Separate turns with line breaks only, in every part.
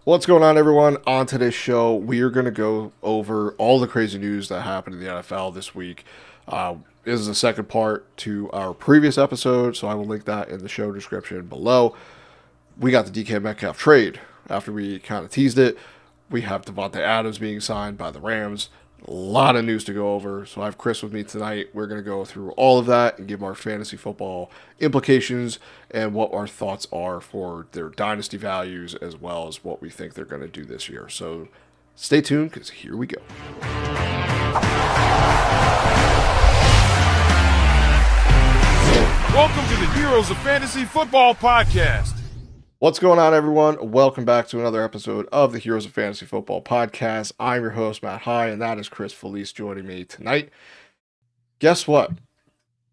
What's going on, everyone? On today's show, we are going to go over all the crazy news that happened in the NFL this week. This is the second part to our previous episode, so I will link that in the show description below. We got the DK Metcalf trade after we kind of teased it. We have Davante Adams being signed by the Rams. A lot of news to go over. So I have Chris with me tonight. We're going to go through all of that and give our fantasy football implications and what our thoughts are for their dynasty values, as well as what we think they're going to do this year. So stay tuned, because here we go.
Welcome to the Heroes of Fantasy Football Podcast.
What's going on, everyone? Welcome back to another episode of the Heroes of Fantasy Football Podcast. I'm your host, Matt High, and that is Chris Felice joining me tonight. Guess what?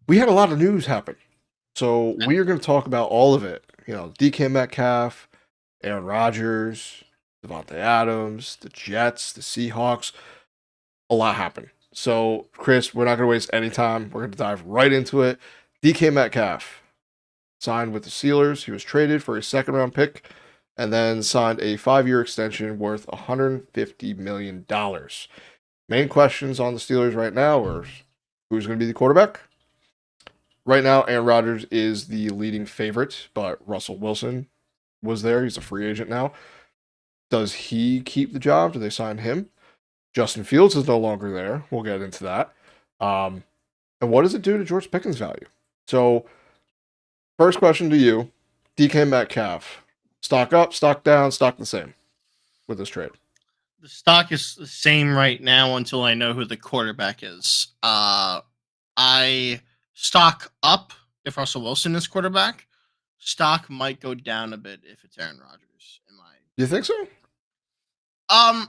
We had a lot of news happen. So we are going to talk about all of it. DK Metcalf, Aaron Rodgers, Davante Adams, the Jets, the Seahawks. A lot happened. So, Chris, we're not going to waste any time. We're going to dive right into it. DK Metcalf signed with the Steelers. He was traded for a second-round pick and then signed a 5-year extension worth $150 million. Main questions on the Steelers right now are who's going to be the quarterback? Right now, Aaron Rodgers is the leading favorite, but Russell Wilson was there. He's a free agent now. Does he keep the job? Do they sign him? Justin Fields is no longer there. We'll get into that. And what does it do to George Pickens' value? So, first question to you, DK Metcalf. Stock up, stock down, stock the same with this trade.
The stock is the same right now until I know who the quarterback is. I stock up if Russell Wilson is quarterback. Stock might go down a bit if it's Aaron Rodgers.
Do you think so? I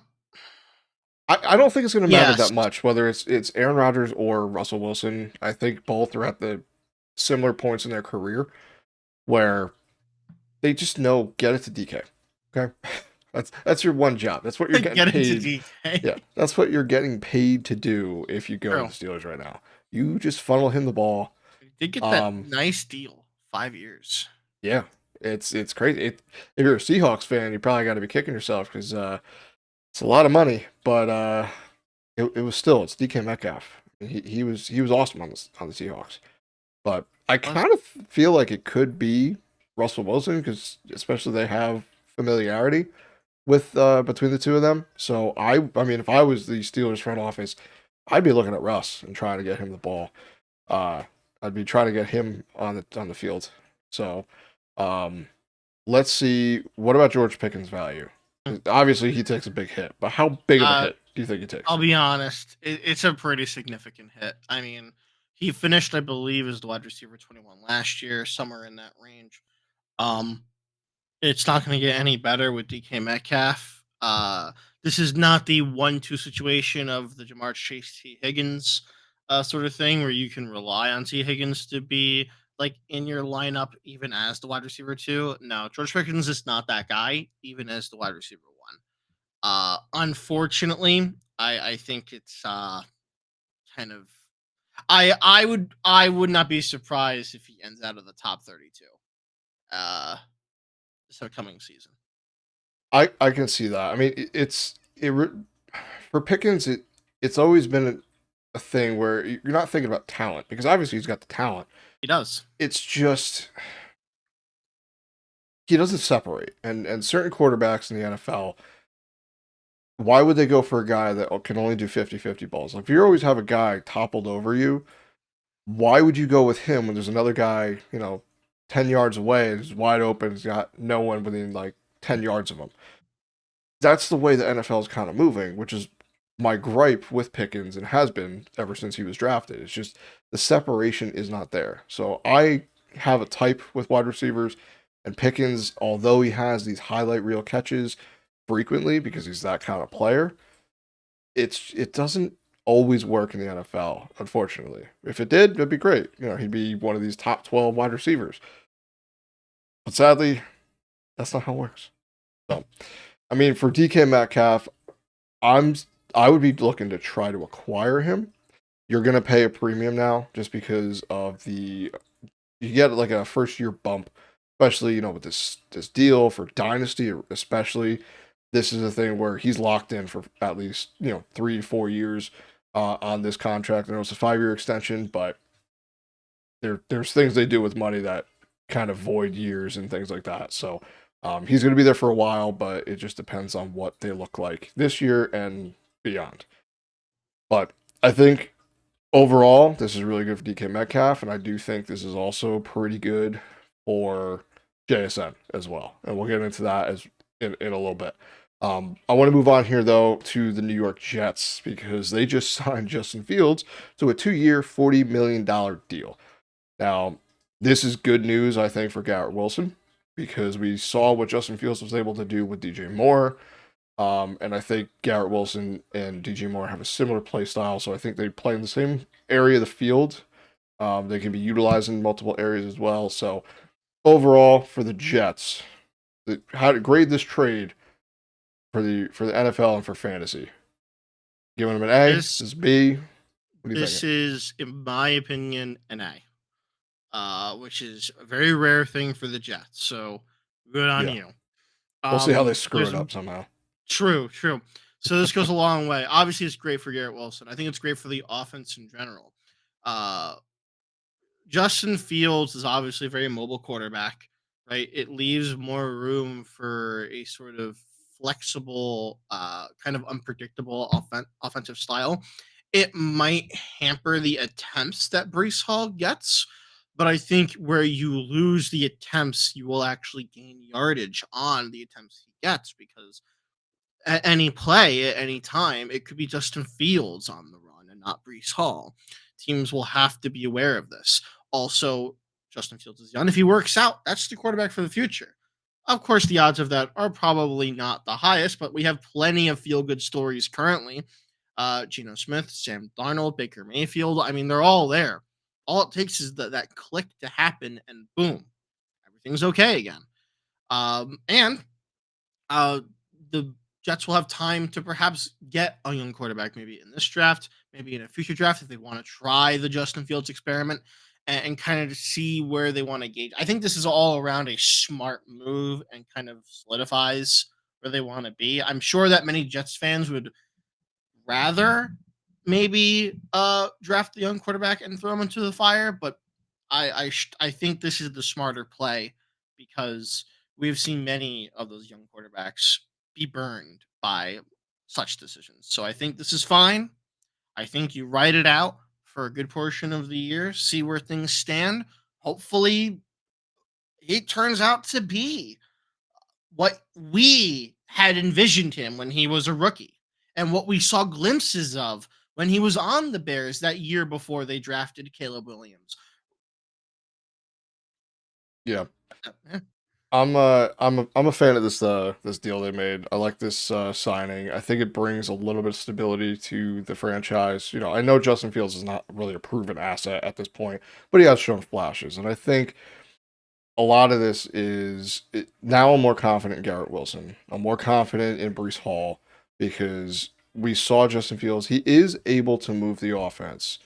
don't think it's going to matter that much whether it's Aaron Rodgers or Russell Wilson. I think both are at the similar points in their career where they just know get it to DK. Okay, that's your one job. That's what you're getting paid. Yeah, that's what you're getting paid to do if you go to the Steelers right now. You just funnel him the ball.
You did get that nice deal, 5 years.
Yeah, it's crazy. If you're a Seahawks fan, you probably got to be kicking yourself because it's a lot of money. But it was still it's DK Metcalf. He was awesome on the Seahawks. But I kind of feel like it could be Russell Wilson because especially they have familiarity with between the two of them. So I mean, if I was the Steelers front office, I'd be looking at Russ and trying to get him the ball. I'd be trying to get him on the field. So let's see. What about George Pickens' value? Obviously, he takes a big hit, but how big of a hit do you think he takes?
I'll be honest. It's a pretty significant hit. I mean, he finished, I believe, as the wide receiver 21 last year, somewhere in that range. It's not going to get any better with DK Metcalf. This is not the 1-2 situation of the Jamar Chase T. Higgins sort of thing where you can rely on T. Higgins to be like in your lineup even as the wide receiver 2. No, George Pickens is not that guy, even as the wide receiver 1. Unfortunately, I think it's kind of I would not be surprised if he ends out of the top 32 this upcoming season.
I can see that. I mean, for Pickens, it's always been a thing where you're not thinking about talent because obviously he's got the talent.
He does.
It's just he doesn't separate, and certain quarterbacks in the NFL. Why would they go for a guy that can only do 50-50 balls? Like, if you always have a guy toppled over you, why would you go with him when there's another guy, 10 yards away, is wide open, he's got no one within, 10 yards of him? That's the way the NFL is kind of moving, which is my gripe with Pickens and has been ever since he was drafted. It's just the separation is not there. So I have a type with wide receivers, and Pickens, although he has these highlight reel catches frequently because he's that kind of player, it doesn't always work in the NFL, unfortunately. If it did, it'd be great. He'd be one of these top 12 wide receivers. But sadly, that's not how it works. So, I mean, for DK Metcalf, I would be looking to try to acquire him. You're going to pay a premium now just because of you get like a first year bump, especially, with this deal for Dynasty, especially this is a thing where he's locked in for at least 3 to 4 years on this contract. I know it's a 5-year extension, but there's things they do with money that kind of void years and things like that. So he's going to be there for a while, but it just depends on what they look like this year and beyond. But I think overall, this is really good for DK Metcalf, and I do think this is also pretty good for JSN as well. And we'll get into that in a little bit. I want to move on here, though, to the New York Jets because they just signed Justin Fields to a 2-year, $40 million deal. Now, this is good news, I think, for Garrett Wilson because we saw what Justin Fields was able to do with DJ Moore. And I think Garrett Wilson and DJ Moore have a similar play style, so I think they play in the same area of the field. They can be utilized in multiple areas as well. So overall, for the Jets, how to grade this trade for the NFL and for fantasy? Giving them an A, this is B. What do you
This
think?
is, in my opinion, an A, which is a very rare thing for the Jets. So good on
Yeah.
you.
We'll see how they screw it up somehow.
True. So this goes a long way. Obviously, it's great for Garrett Wilson. I think it's great for the offense in general. Justin Fields is obviously a very mobile quarterback, right? It leaves more room for a sort of flexible, kind of unpredictable offensive style. It might hamper the attempts that Brees Hall gets, but I think where you lose the attempts, you will actually gain yardage on the attempts he gets because at any play, at any time, it could be Justin Fields on the run and not Brees Hall. Teams will have to be aware of this. Also, Justin Fields is young. If he works out, that's the quarterback for the future. Of course, the odds of that are probably not the highest, but we have plenty of feel-good stories currently. Geno Smith, Sam Darnold, Baker Mayfield. I mean, they're all there. All it takes is that click to happen, and boom, everything's okay again. And the Jets will have time to perhaps get a young quarterback, maybe in this draft, maybe in a future draft, if they want to try the Justin Fields experiment and kind of see where they want to gauge. I think this is all around a smart move and kind of solidifies where they want to be. I'm sure that many Jets fans would rather maybe draft the young quarterback and throw him into the fire, but I think this is the smarter play because we've seen many of those young quarterbacks be burned by such decisions. So I think this is fine. I think you write it out for a good portion of the year, see where things stand. Hopefully, it turns out to be what we had envisioned him when he was a rookie and what we saw glimpses of when he was on the Bears that year before they drafted Caleb Williams.
Yeah.
Yeah.
I'm a fan of this deal they made. I like this signing. I think it brings a little bit of stability to the franchise. I know Justin Fields is not really a proven asset at this point, but he has shown flashes, and I think a lot of this is now I'm more confident in Garrett Wilson. I'm more confident in Brees Hall because we saw Justin Fields. He is able to move the offense.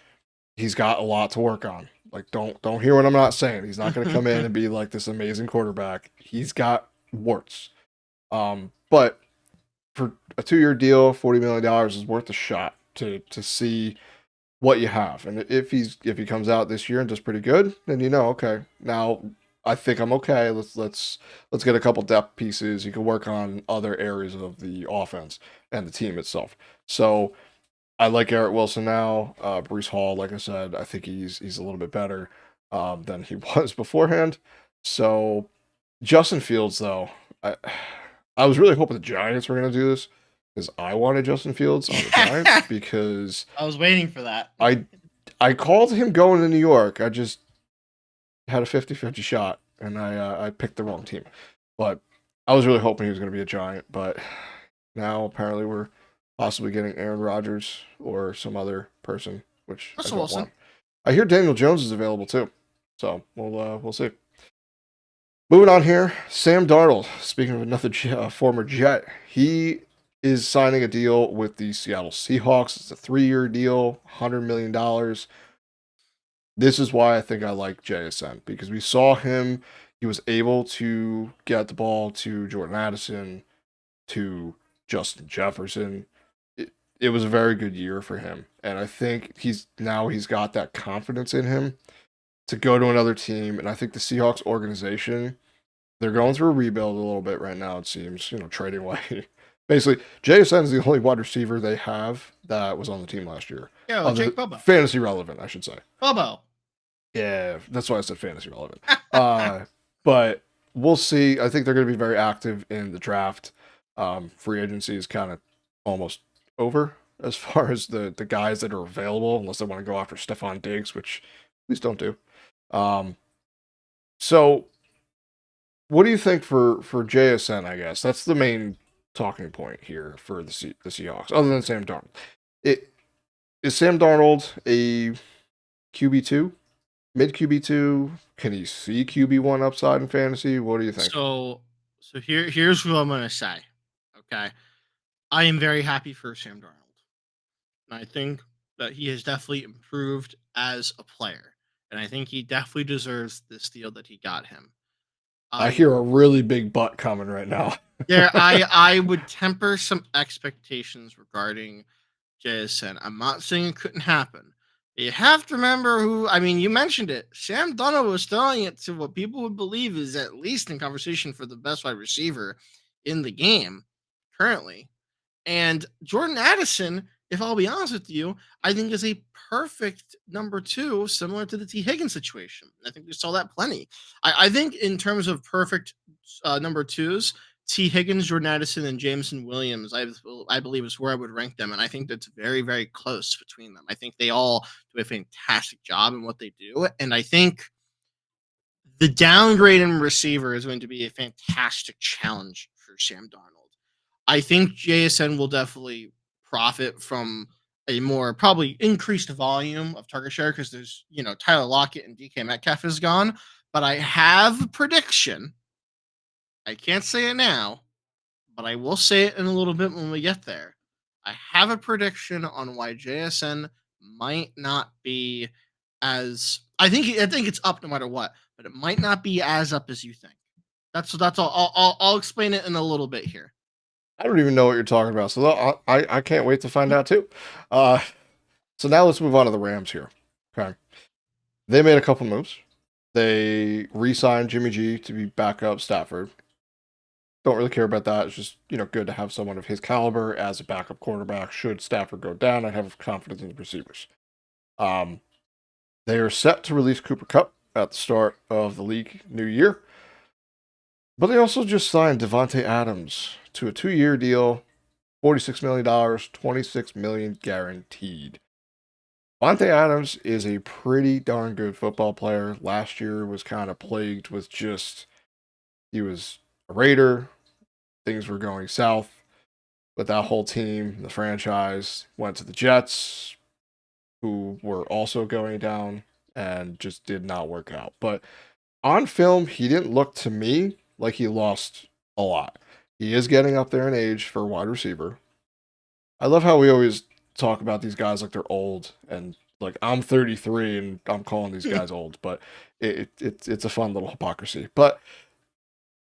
He's got a lot to work on. Like, don't hear what I'm not saying. He's not going to come in and be like this amazing quarterback. He's got warts. But for a 2-year deal, $40 million is worth a shot to see what you have. And if he comes out this year and does pretty good, then okay, now I think I'm okay. Let's get a couple depth pieces. You can work on other areas of the offense and the team itself. So I like Garrett Wilson now. Brees Hall, like I said, I think he's a little bit better than he was beforehand. So Justin Fields, though, I was really hoping the Giants were going to do this because I wanted Justin Fields on the Giants because
I was waiting for that.
I called him going to New York. I just had a 50-50 shot, and I picked the wrong team. But I was really hoping he was going to be a Giant, but now apparently we're possibly getting Aaron Rodgers or some other person, which I don't want. I hear Daniel Jones is available too, so we'll see. Moving on here, Sam Darnold. Speaking of another former Jet, he is signing a deal with the Seattle Seahawks. It's a 3-year deal, $100 million. This is why I think I like JSN because we saw him. He was able to get the ball to Jordan Addison, to Justin Jefferson. It was a very good year for him. And I think he's got that confidence in him to go to another team. And I think the Seahawks organization, they're going through a rebuild a little bit right now, it seems, trading away. Basically, JSN is the only wide receiver they have that was on the team last year.
Yo, Jake Bobo.
Fantasy relevant, I should say.
Bobo.
Yeah, that's why I said fantasy relevant. But we'll see. I think they're going to be very active in the draft. Free agency is kind of almost over as far as the guys that are available, unless they want to go after Stephon Diggs, which please don't do. So what do you think for JSN, I guess? That's the main talking point here for the Seahawks, other than Sam Darnold. Is Sam Darnold a QB2? Mid QB2? Can he see QB1 upside in fantasy? What do you think?
So here's what I'm going to say. Okay. I am very happy for Sam Darnold. And I think that he has definitely improved as a player. And I think he definitely deserves this deal that he got him.
I hear a really big butt coming right now.
I would temper some expectations regarding JSN. I'm not saying it couldn't happen. You have to remember you mentioned it. Sam Darnold was throwing it to what people would believe is at least in conversation for the best wide receiver in the game currently. And Jordan Addison, if I'll be honest with you, I think is a perfect number 2, similar to the T. Higgins situation. I think we saw that plenty. I think in terms of perfect number 2s, T. Higgins, Jordan Addison, and Jameson Williams, I believe is where I would rank them. And I think that's very, very close between them. I think they all do a fantastic job in what they do. And I think the downgrade in receiver is going to be a fantastic challenge for Sam Darnold. I think JSN will definitely profit from a more probably increased volume of target share because there's, Tyler Lockett and DK Metcalf is gone. But I have a prediction. I can't say it now, but I will say it in a little bit when we get there. I have a prediction on why JSN might not be as I think it's up no matter what, but it might not be as up as you think. That's all. I'll explain it in a little bit here.
I don't even know what you're talking about, so I can't wait to find out too. So now let's move on to the Rams here. Okay, they made a couple moves. They re-signed Jimmy G to be backup Stafford. Don't really care about that. It's just good to have someone of his caliber as a backup quarterback. Should Stafford go down, I have confidence in the receivers. They are set to release Cooper Kupp at the start of the league new year. But they also just signed Davante Adams to a 2-year deal, $46 million, $26 million guaranteed. Davante Adams is a pretty darn good football player. Last year was kind of plagued with he was a Raider. Things were going south with that whole team. The franchise went to the Jets, who were also going down and just did not work out. But on film, he didn't look to me like he lost a lot. He is getting up there in age for a wide receiver. I love how we always talk about these guys like they're old, and like I'm 33 and I'm calling these guys old, but it's a fun little hypocrisy. But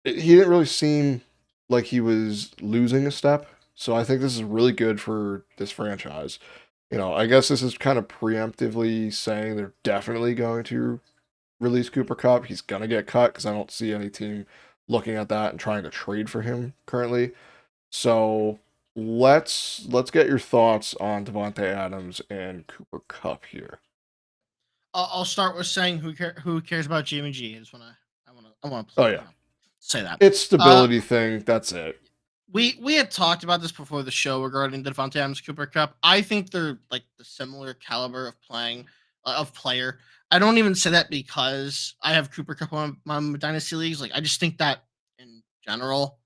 he didn't really seem like he was losing a step, so I think this is really good for this franchise. I guess this is kind of preemptively saying they're definitely going to release Cooper Kupp. He's gonna get cut because I don't see any team looking at that and trying to trade for him currently. So let's get your thoughts on Davante Adams and Cooper Kupp here.
I'll start with saying who cares about Jimmy G. I want to say that
it's stability thing. That's it.
We had talked about this before the show regarding the Davante Adams Cooper Kupp. I think they're like the similar caliber of player. I don't even say that because I have Cooper Kupp on my dynasty leagues. Like I just think that in general,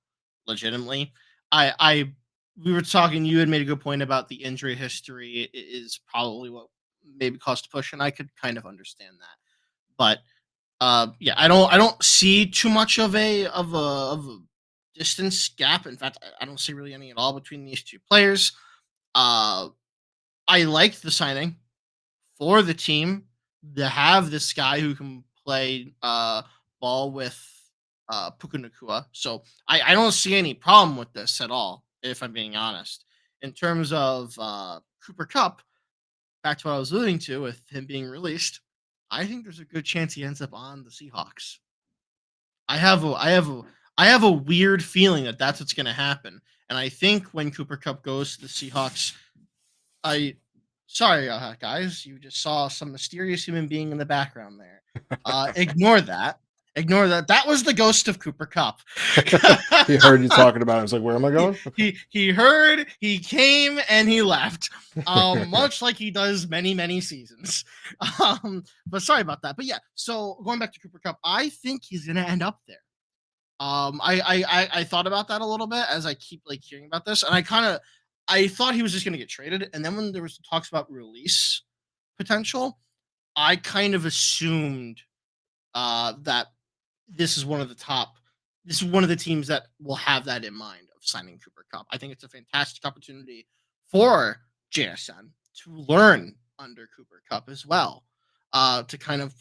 legitimately, we were talking. You had made a good point about the injury history is probably what maybe caused a push, and I could kind of understand that. But I don't see too much of a distance gap. In fact, I don't see really any at all between these two players. I like the signing for the team to have this guy who can play ball with Puka Nacua. So I don't see any problem with this at all. if I'm being honest. In terms of Cooper Kupp, back to what I was alluding to with him being released, I think there's a good chance he ends up on the Seahawks. I have a weird feeling that that's what's going to happen, and I think when Cooper Kupp goes to the Seahawks, I sorry guys, you just saw some mysterious human being in the background there. Ignore that. Ignore that. That was the ghost of Cooper Kupp.
He heard you talking about it. It's like, where am I going?
He heard, he came, and he left. Much like he does many seasons. But sorry about that. But yeah, so going back to Cooper Kupp, I think he's gonna end up there. I thought about that a little bit as I keep like hearing about this, and I thought he was just gonna get traded, and then when there was talks about release potential, I kind of assumed that this is one of the teams that will have that in mind of signing Cooper Kupp. I think it's a fantastic opportunity for JSN to learn under Cooper Kupp as well, to kind of,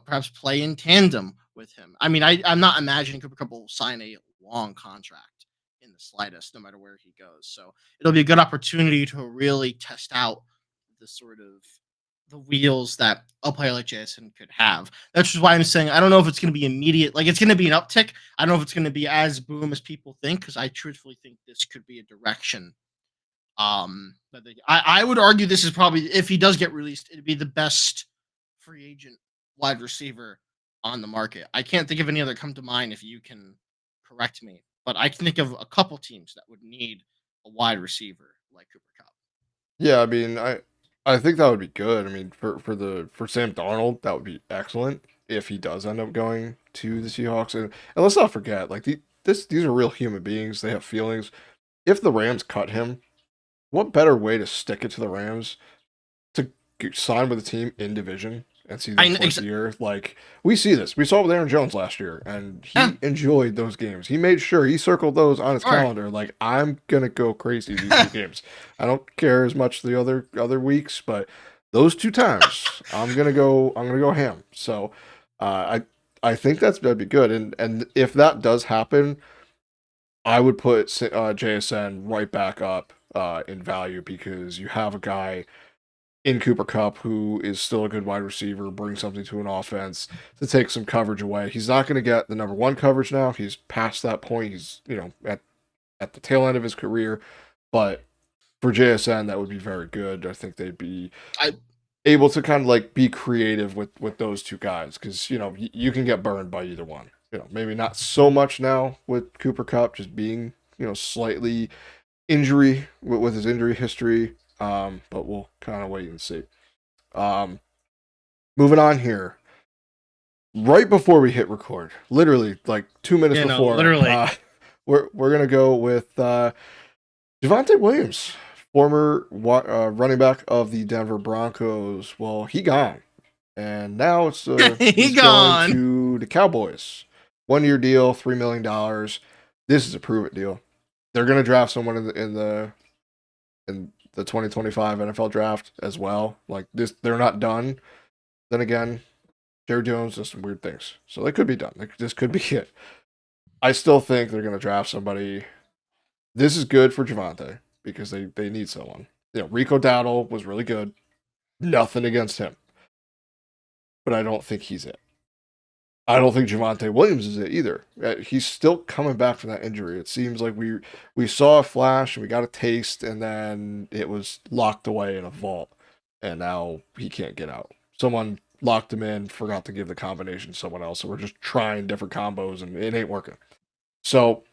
perhaps play in tandem with him. I mean, I'm not imagining Cooper Kupp will sign a long contract in the slightest, no matter where he goes. So it'll be a good opportunity to really test out the sort of the wheels that a player like Jason could have. That's just why I'm saying I don't know if it's going to be immediate. Like, it's going to be an uptick. I don't know if it's going to be as boom as people think, because I truthfully think this could be a direction. I would argue this is probably, if he does get released, it'd be the best free agent wide receiver on the market. I can't think of any other come to mind if you can correct me, but I can think of a couple teams that would need a wide receiver like Cooper Kupp.
Yeah, I mean, I think that would be good. I mean, for Sam Darnold, that would be excellent if he does end up going to the Seahawks. And let's not forget, like these are real human beings. They have feelings. If the Rams cut him, what better way to stick it to the Rams to sign with a team in division and see them twice a year? Like, we see this. We saw it with Aaron Jones last year, and he enjoyed those games. He made sure he circled those on his calendar. Like, I'm gonna go crazy these two games. I don't care as much the other weeks, but those two times I'm gonna go ham. So I think that'd be good. And if that does happen, I would put JSN right back up in value, because you have a guy in Cooper Kupp who is still a good wide receiver, brings something to an offense to take some coverage away. He's not going to get the number one coverage now. He's past that point. He's, at the tail end of his career. But for JSN, that would be very good. I think they'd be able to kind of like be creative with those two guys, because, you can get burned by either one. Maybe not so much now with Cooper Kupp just being, slightly injury with his injury history. But we'll kind of wait and see. Moving on here. Right before we hit record, literally like 2 minutes before, we're gonna go with Javonte Williams, former running back of the Denver Broncos. Well, he gone, and now it's he's going to the Cowboys. 1-year deal, $3 million. This is a prove it deal. They're gonna draft someone in the 2025 NFL draft as well. Like this, they're not done. Then again, Jerry Jones does some weird things, so they could be done. This could be it. I still think they're going to draft somebody. This is good for Javonte because they need someone. Rico Dowdle was really good. Nothing against him, but I don't think he's it. I don't think Javonte Williams is it either. He's still coming back from that injury. It seems like we saw a flash and we got a taste, and then it was locked away in a vault, and now he can't get out. Someone locked him in, forgot to give the combination to someone else, so we're just trying different combos, and it ain't working. So,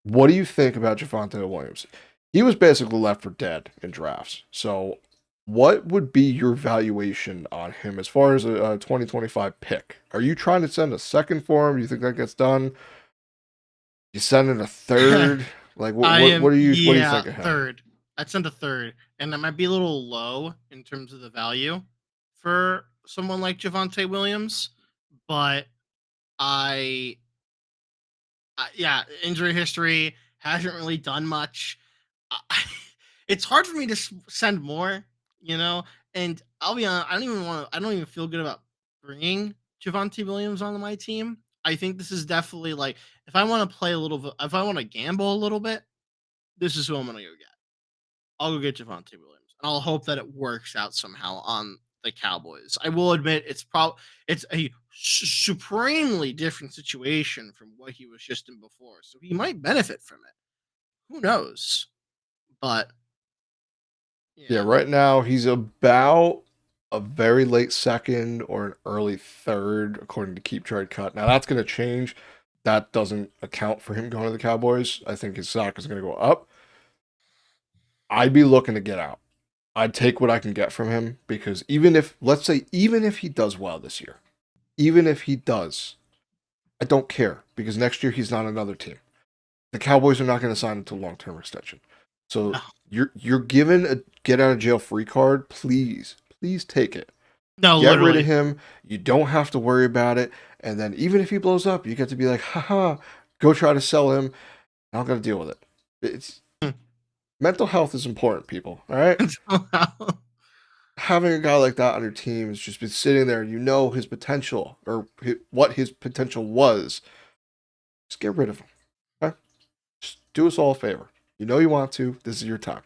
what do you think about Javonte Williams? He was basically left for dead in drafts. So, what would be your valuation on him as far as a 2025 pick? Are you trying to send a second for him? Do you think that gets done? You send in a third? Like, what do you think of him?
Third. I'd send a third, and that might be a little low in terms of the value for someone like Javonte Williams, but injury history hasn't really done much. It's hard for me to send more, and I'll be honest, I don't even feel good about bringing Javonte Williams onto my team. I think this is definitely like, if I want to play if I want to gamble a little bit, this is who I'm gonna go get. I'll go get Javonte Williams, and I'll hope that it works out somehow on the Cowboys. I will admit it's a supremely different situation from what he was just in before, so he might benefit from it. Who knows? But
Yeah, right now he's about a very late second or an early third, according to Keep Trade Cut. Now that's going to change. That doesn't account for him going to the Cowboys. I think his stock is going to go up. I'd be looking to get out. I'd take what I can get from him because even if he does well this year, even if he does, I don't care because next year he's not another team. The Cowboys are not going to sign him to a long-term extension. So you're given a get out of jail free card. Please take it.
No,
get
literally.
rid of him. You don't have to worry about it. And then even if he blows up, you get to be like, haha, go try to sell him. I'm not going to deal with it. It's mental health is important, people. All right. Having a guy like that on your team has just been sitting there. You know his potential or what his potential was. Just get rid of him. Okay. Just do us all a favor. You know you want to. This is your time.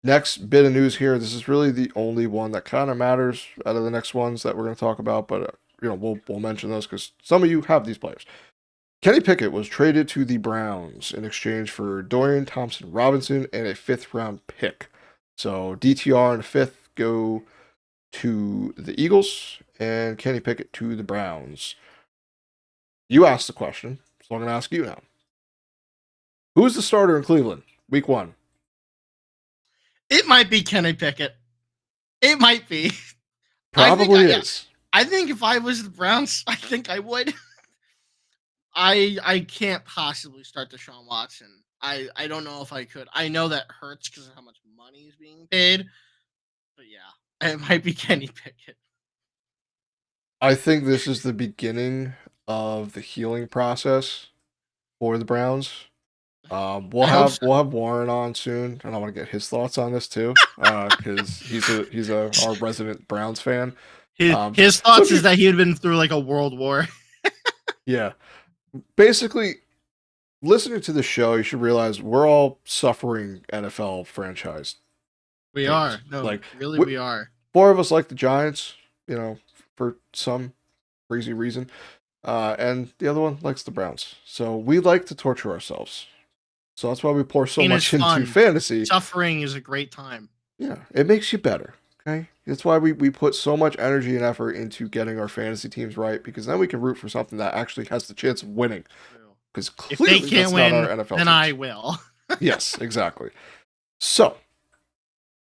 Next bit of news here. This is really the only one that kind of matters out of the next ones that we're going to talk about, but we'll mention those because some of you have these players. Kenny Pickett was traded to the Browns in exchange for Dorian Thompson-Robinson and a 5th-round pick. So DTR and 5th go to the Eagles and Kenny Pickett to the Browns. You asked the question, so I'm going to ask you now. Who's the starter in Cleveland, week 1?
It might be Kenny Pickett. It might be.
Probably is.
I think if I was the Browns, I think I would. I can't possibly start Deshaun Watson. I don't know if I could. I know that hurts because of how much money is being paid. But yeah, it might be Kenny Pickett.
I think this is the beginning of the healing process for the Browns. We'll have Warren on soon, and I want to get his thoughts on this too, because he's our resident Browns fan.
His thoughts is that he had been through like a world war.
Yeah, basically, listening to the show, you should realize we're all suffering NFL franchise.
We are. No, like really, we are.
4 of us like the Giants, for some crazy reason, and the other one likes the Browns. So we like to torture ourselves. So that's why we pour so much into fantasy.
Suffering is a great time.
Yeah, it makes you better. Okay, that's why we put so much energy and effort into getting our fantasy teams right, because then we can root for something that actually has the chance of winning. Because clearly
if they can't win, not our NFL then teams. I will.
Yes, exactly. So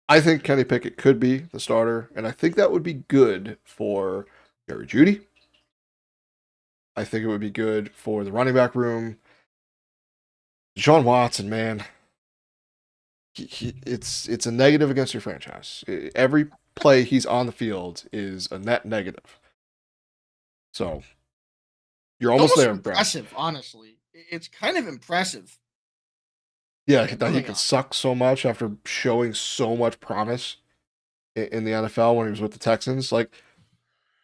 I think Kenny Pickett could be the starter, and I think that would be good for Jerry Jeudy. I think it would be good for the running back room. Deshaun Watson, man, it's a negative against your franchise. Every play he's on the field is a net negative. So you're almost there.
Impressive, honestly. It's kind of impressive.
Yeah, that he could suck so much after showing so much promise in the NFL when he was with the Texans. Like,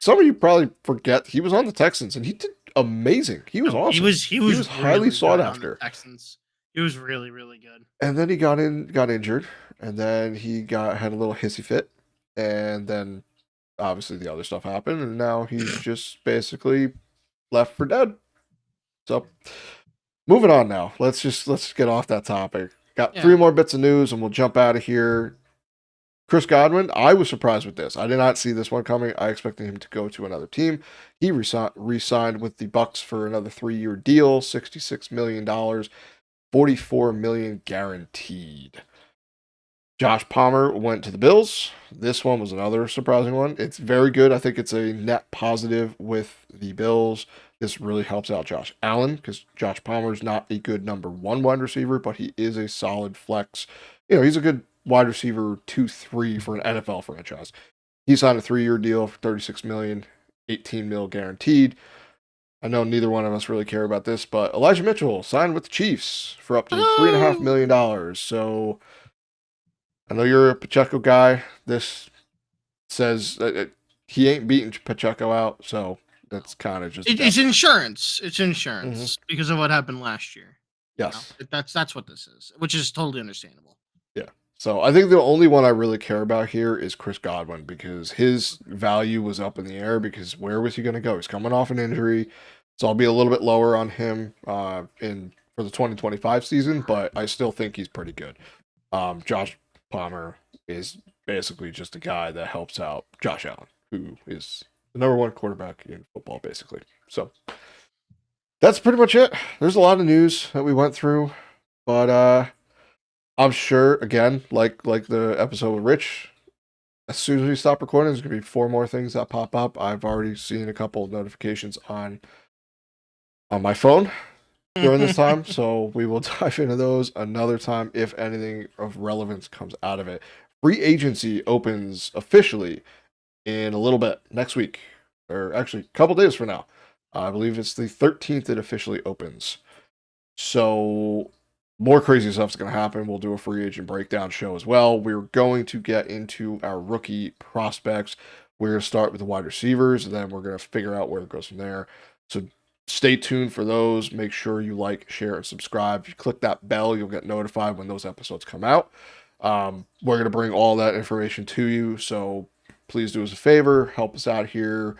some of you probably forget he was on the Texans and he did amazing. He was awesome. He was highly really sought after.
Texans. He was really, really good.
And then he got injured, and then he had a little hissy fit, and then obviously the other stuff happened, and now he's just basically left for dead. So moving on now. Let's get off that topic. Got 3 more bits of news, and we'll jump out of here. Chris Godwin, I was surprised with this. I did not see this one coming. I expected him to go to another team. He re-signed with the Bucks for another 3-year deal, $66 million, $44 million guaranteed. Josh Palmer went to the Bills. This one was another surprising one. It's very good. I think it's a net positive with the Bills. This really helps out Josh Allen because Josh Palmer is not a good number 1 wide receiver, but he is a solid flex. He's a good wide receiver 2-3 for an NFL franchise. He signed a 3-year deal for $36 million, $18 million guaranteed. I know neither one of us really care about this, but Elijah Mitchell signed with the Chiefs for up to $3.5 million. So I know you're a Pacheco guy. This says that he ain't beating Pacheco out, so that's kind of just...
It's insurance. It's insurance because of what happened last year.
Yes.
That's what this is, which is totally understandable.
Yeah. So I think the only one I really care about here is Chris Godwin, because his value was up in the air, because where was he going to go? He's coming off an injury. So I'll be a little bit lower on him in for the 2025 season, but I still think he's pretty good. Josh Palmer is basically just a guy that helps out Josh Allen, who is the number one quarterback in football, basically. So that's pretty much it. There's a lot of news that we went through, but I'm sure, again, like the episode with Rich, as soon as we stop recording, there's gonna be 4 more things that pop up. I've already seen a couple of notifications on my phone during this time, so we will dive into those another time if anything of relevance comes out of it. Free agency opens officially in a little bit next week, or actually a couple days from now. I believe it's the 13th it officially opens. So more crazy stuff's going to happen. We'll do a free agent breakdown show as well. We're going to get into our rookie prospects. We're going to start with the wide receivers, and then we're going to figure out where it goes from there. So stay tuned for those. Make sure you like, share, and subscribe. If you click that bell, you'll get notified when those episodes come out. We're going to bring all that information to you, so please do us a favor. Help us out here.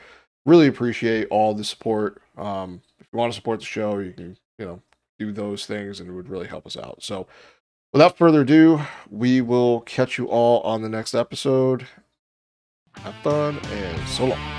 Really appreciate all the support. If you want to support the show, you can, do those things, and it would really help us out. So without further ado, we will catch you all on the next episode. Have fun, and so long.